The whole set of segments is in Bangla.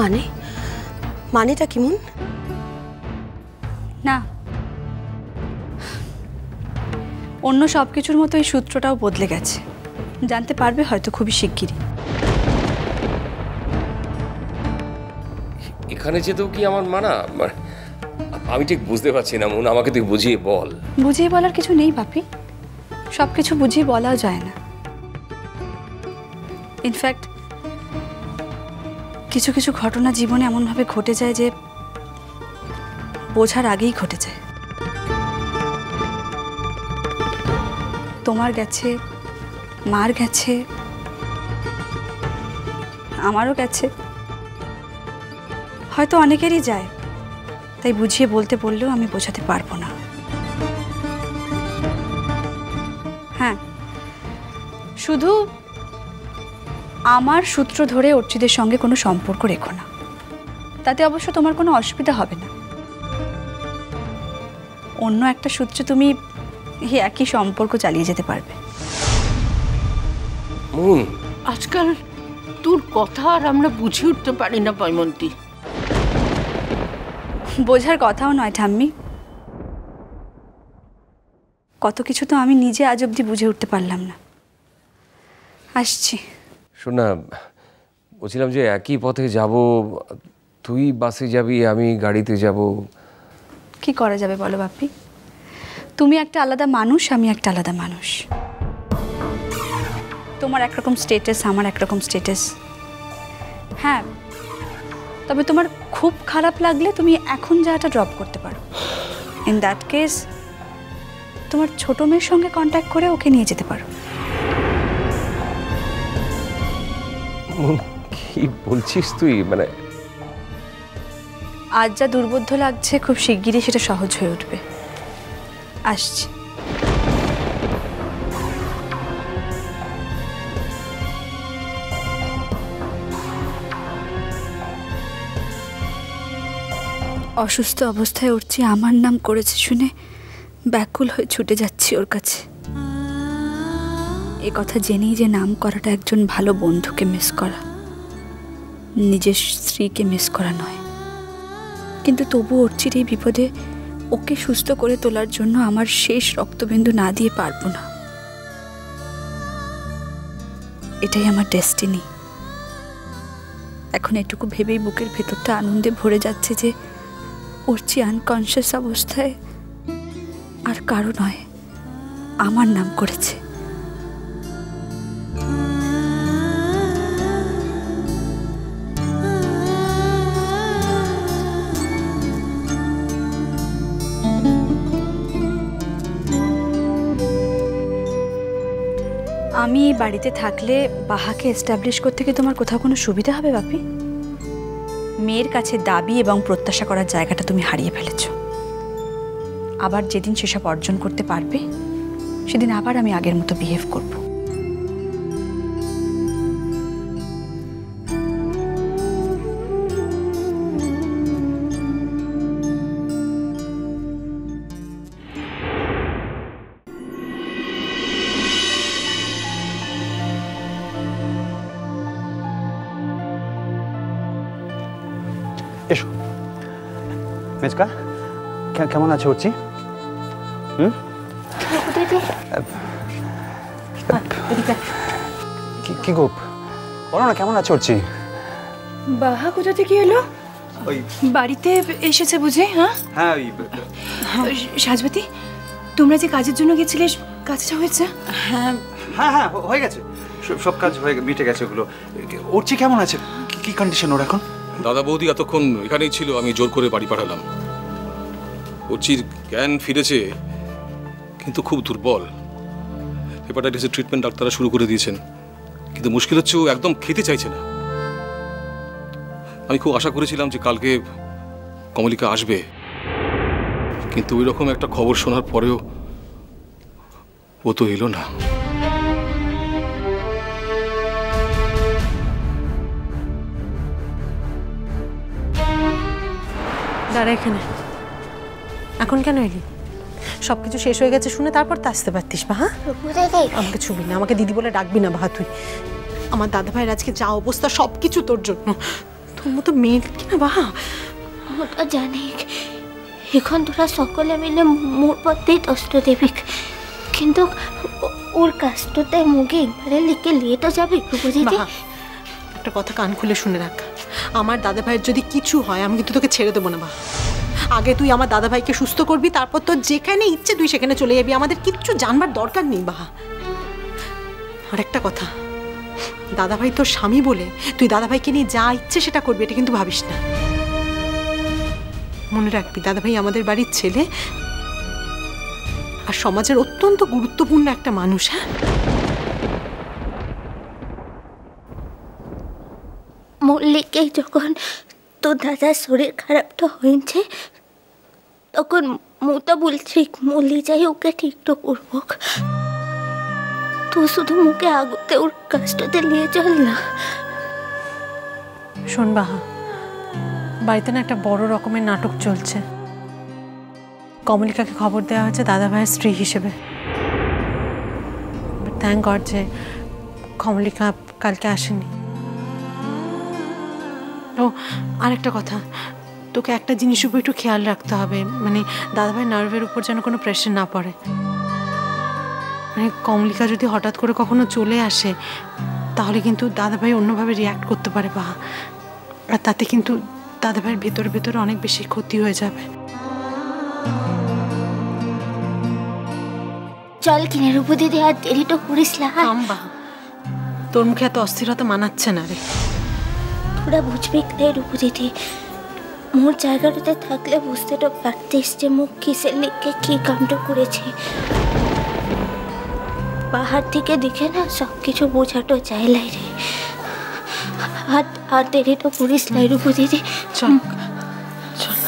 মানে মানেটা কেমন? না, অন্য সব কিছুর মতো এই সূত্রটাও বদলে গেছে। জানতে পারবে হয়তো খুবই শিগগিরই। এখানে যেতেও কি আমার মানা? আমি ঠিক বুঝতে পারছি না মন, আমাকে তুই বুঝিয়ে বল। বুঝিয়ে বলার কিছু নেই বাপি, সব কিছু বুঝিয়ে বলাও যায় না। ইনফ্যাক্ট কিছু কিছু ঘটনা জীবনে এমনভাবে ঘটে যায় যে বোঝার আগেই ঘটে যায়। তোমার গেছে, মার গেছে, আমারও গেছে, হয়তো অনেকেরই যায়। তাই বুঝিয়ে বলতে বললেও আমি বোঝাতে পারবো না। হ্যাঁ, শুধু আমার সূত্র ধরে অর্চিদের সঙ্গে কোনো সম্পর্ক রেখো না, তাতে অবশ্য তোমার কোনো অসুবিধা হবে না। অন্য একটা সূত্রে তুমি এই একই সম্পর্ক চালিয়ে যেতে পারবে। আজকাল তোর কথা আর আমরা বুঝে উঠতে পারি না পয়মন্তী। বোঝার কথাও নয় ঠাম্মি, কত কিছু তো আমি নিজে আজ অবধি বুঝে উঠতে পারলাম না। আসছি। শোন না, বলছিলাম যে একই পথে যাব, তুই বাসে যাবি, আমি গাড়িতে যাব। কি করা যাবে বলো বাপি? তুমি একটা আলাদা মানুষ, আমি একটা আলাদা মানুষ। তোমার একরকম স্টেটাস, আমার একরকম স্টেটাস। হ্যাঁ, তবে তোমার খুব খারাপ লাগলে তুমি এখন যাওয়াটা ড্রপ করতে পারো। ইন দ্যাট কেস তোমার ছোট মেয়ের সঙ্গে কন্ট্যাক্ট করে ওকে নিয়ে যেতে পারো। কি বলছিস তুই? মানে আজ যা দুর্বোধ্য লাগছে, খুব শিগগিরই সেটা সহজ হয়ে উঠবে। আসছি। অসুস্থ অবস্থায় উঠছি, আমার নাম করেছে শুনে ব্যাকুল হয়ে ছুটে যাচ্ছি ওর কাছে। এ কথা জেনেই যে নাম করাটা একজন ভালো বন্ধুকে মিস করা, নিজের স্ত্রীকে মিস করা নয়। কিন্তু তবু অর্চির এই বিপদে ওকে সুস্থ করে তোলার জন্য আমার শেষ রক্তবিন্দু না দিয়ে পারবো না। এটাই আমার ডেস্টিনি। এখন এটুকু ভেবেই বুকের ভেতরটা আনন্দে ভরে যাচ্ছে যে অর্চি আনকনশিয়াস অবস্থায় আর কারো নয়, আমার নাম করেছে। আমি এই বাড়িতে থাকলে বাহাকে এস্টাবলিশ করতে কি তোমার কোথাও কোনো সুবিধা হবে বাপি? মেয়ের কাছে দাবি এবং প্রত্যাশা করার জায়গাটা তুমি হারিয়ে ফেলেছ। আবার যেদিন সেসব অর্জন করতে পারবে, সেদিন আবার আমি আগের মতো বিহেভ করব। এসো মেজকা, কেমন আছে অর্চি? কি গো, বলো না কেমন আছে অর্চি? বাহা কোথা থেকে এলো? বাড়িতে এসেছে বুঝে? হ্যাঁ, সাজবতী, তোমরা যে কাজের জন্য গেছিলে, কাজটা হয়েছে? হ্যাঁ হ্যাঁ হয়ে গেছে, সব কাজ হয়ে মিটে গেছে ওগুলো। অর্চি কেমন আছে? কি কন্ডিশন ওর এখন? দাদা বৌদি এতক্ষণ এখানেই ছিল, আমি জোর করে বাড়ি পাঠালাম। অর্চির জ্ঞান ফিরেছে, কিন্তু খুব দুর্বল। হেপাটাইটিসের ট্রিটমেন্ট ডাক্তাররা শুরু করে দিয়েছেন, কিন্তু মুশকিল হচ্ছে ও একদম খেতে চাইছে না। আমি খুব আশা করেছিলাম যে কালকে কমলিকা আসবে, কিন্তু ওই রকম একটা খবর শোনার পরেও ও তো এলো না। দাঁড়া এখানে, এখন কেন এলি? সবকিছু শেষ হয়ে গেছে শুনে তারপর তো আসতে পারতিস বাহা। আমাকে ছুবি না, আমাকে দিদি বলে ডাকবি না বাহা। তুই আমার দাদা ভাইয়ের আজকে যা অবস্থা, সবকিছু তোর জন্য। তোর মতো মেয়ে কিনা বাহা। ওটা জানি, এখন তোরা সকলে মিলে মোর পথেই দষ্ট দেবি, কিন্তু ওর কাজটাতে মুখে একবারে লিখে নিয়ে তো যাবি বুঝিতে। বাহা, একটা কথা কান খুলে শুনে রাখ, আমার দাদা ভাইয়ের যদি কিছু হয় আমি কিন্তু তোকে ছেড়ে দেবো না বাহা। আগে তুই আমার দাদা ভাইকে সুস্থ করবি, তারপর তোর যেখানে ইচ্ছে তুই সেখানে চলে যাবি, আমাদের কিচ্ছু জানবার দরকার নেই বাহা। আর একটা কথা, দাদা ভাই তোর স্বামী বলে তুই দাদা ভাইকে নিয়ে যা ইচ্ছে সেটা করবি, এটা কিন্তু ভাবিস না। মনে রাখবি দাদা ভাই আমাদের বাড়ির ছেলে আর সমাজের অত্যন্ত গুরুত্বপূর্ণ একটা মানুষ। হ্যাঁ, মল্লিকে যখন তোর দাদার শরীর খারাপটা হয়েছে তখন মোটা বলছি মল্লি যাই ওকে ঠিকটা করবো, তো শুধু মুখে আগতে ওর কাজটাতে নিয়ে চল না। শোন বাহা, বাড়িতে না একটা বড় রকমের নাটক চলছে। কমলিকাকে খবর দেওয়া হয়েছে দাদা ভাইয়ের স্ত্রী হিসেবে। থ্যাংক গড যে কমলিকা কালকে আসেনি। ও আরেকটা কথা, তোকে একটা জিনিসের উপর একটু খেয়াল রাখতে হবে, মানে দাদা ভাই নার্ভের উপর যেন কোনো প্রেশার না পড়ে। মানে কমলিকা যদি হঠাৎ করে কখনো চলে আসে তাহলে কিন্তু দাদা ভাই অন্যভাবে রিয়াক্ট করতে পারে বাহা, আর তাতে কিন্তু দাদা ভাইয়ের ভেতরে ভেতরে অনেক বেশি ক্ষতি হয়ে যাবে। চল কিনে রূপু দিদি, আর দেরিটা করিস না। বাহা, তোর মুখে এত অস্থিরতা মানাচ্ছে না রে। তোরা বুঝবি রে রূপু দিদি, মোর জায়গাটাতে থাকলে বুঝতে তো পারতিস যে মুখ কিসের লিখে কি কামটা করেছে। বাহার থেকে দেখে না সব কিছু বোঝাটো চাইলাই রে। আর দেরিটা করিস নাই রূপু দিদি, চল চল।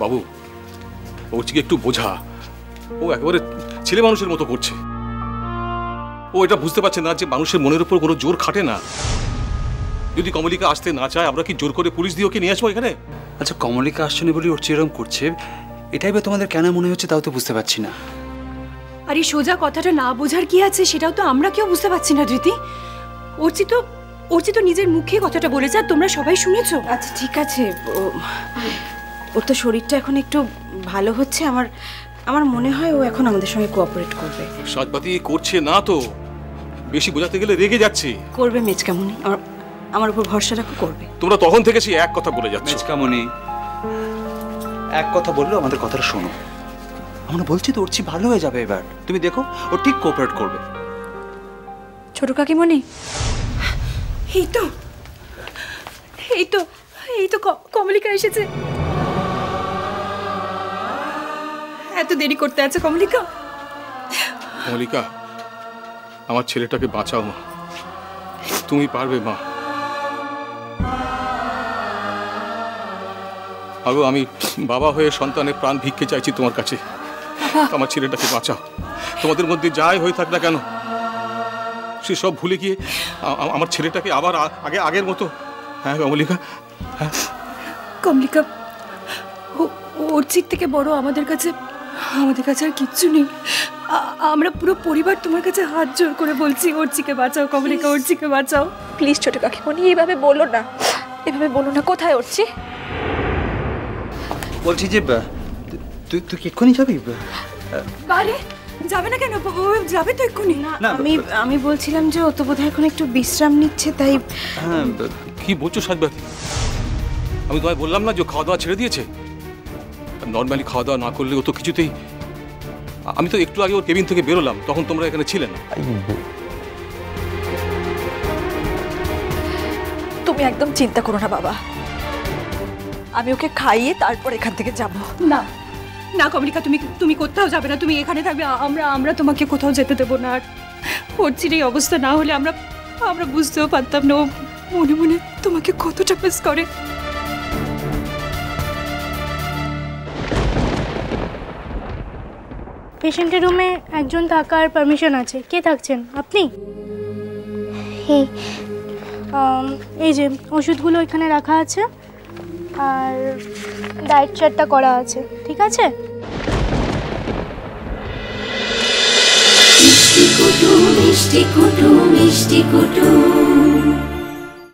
বাবু, ওরচিকে একটু বোঝা, ও একেবারে ছেলে মানুষের মতো করছে। ও এটা বুঝতে পারছে না যে মানুষের মনের উপর কোনো জোর খাটে না। যদি কমলিকা আসতে না চায় আমরা কি জোর করে পুলিশ দিয়ে ওকে নিয়ে আসবো এখানে? আচ্ছা, কমলিকা আসছে না বলে ওরচি এরকম করছে, এটাই বা তোমাদের কেন মনে হচ্ছে তাও তো বুঝতে পারছি না। আর এই সোজা কথাটা না বোঝার কি আছে সেটাও তো আমরা কেউ বুঝতে পারছি না ধৃতি। ওরচি তো নিজের মুখে কথাটা বলেছে আর তোমরা সবাই শুনেছো। আচ্ছা ঠিক আছে, ওর তো শরীরটা এখন একটু ভালো হচ্ছে, আমার মনে হয় ও এখন আমাদের সঙ্গে কোঅপারেট করবে। সাজপাতি করছে না তো, বেশি বোঝাতে গেলে রেগে যাচ্ছে। করবে মেচকামুনি, আমার উপর ভরসা রাখো, করবে। তোমরা তখন থেকে সেই এক কথা বলে যাচ্ছ। মেচকামনি এক কথা বললো, আমাদের কথাটা শোনো। আমরা বলছি তো ওরচি ভালো হয়ে যাবে এবার, তুমি দেখো ও ঠিক কোঅপারেট করবে। ছোট কাকিমণি, এই তো কমলিকা এসেছে। এত দেরি করতে আছে কমলিকা? কমলিকা, আমার ছেলেটাকে বাঁচাও মা, তুমি পারবে মা। আগো আমি বাবা হয়ে সন্তানের প্রাণ ভিক্ষে চাইছি তোমার কাছে, আমার ছেলেটাকে বাঁচাও। তোমাদের মধ্যে যাই হয়ে থাক না কেন, সে সব ভুলে গিয়ে আমার ছেলেটাকে আবার আগের মতো। হ্যাঁ কমলিকা, হ্যাঁ কমলিকা, ওর চিক থেকে বড় আমাদের কাছে আর কিচ্ছু নেই। আমরা পুরো পরিবার তোমার কাছে হাত জোর করে বলছি, ওরচিকে বাঁচাও কমলিকা, ওরচিকে বাঁচাও। প্লিজ ছোট কাকিমণি, এভাবে বলো না, কোথায় ওরচি? বলছি যে তুই এক্ষুনি যাবি? আরে যাবে না কেন? যাবে তো এক্ষুনি। না, আমি বলছিলাম যে ও তো বোধহয় এখন একটু বিশ্রাম নিচ্ছে, তাই। হ্যাঁ, কি বলছো সাজবাতি? আমি তোমায় বললাম না যে খাওয়া দাওয়া ছেড়ে দিয়েছে। নর্মালি খাওয়া দাওয়া না করলে ও তো কিছুতেই। আমি তো একটু আগে ওর কেবিন থেকে বেরোলাম, তখন তোমরা এখানে ছিলে না। তুমি একদম চিন্তা করো না বাবা, আমি ওকে খাইয়ে তারপর এখান থেকে যাব। না না কমলিকা, তুমি কোথাও যাবে না, তুমি এখানে থাকবে। আমরা তোমাকে কোথাও যেতে দেবো না। আর ওরচির এই অবস্থা না হলে আমরা বুঝতেও পারতাম না ও মনে মনে তোমাকে কতটা মিস করে। পেশেন্টের রুমে একজন থাকার পারমিশন আছে। কে থাকছেন? আপনি? এই যে ওষুধগুলো এখানে রাখা আছে, আর ডায়েট চার্টটা করা আছে, ঠিক আছে? মিষ্টি কুটু মিষ্টি কুটু মিষ্টি কুটু।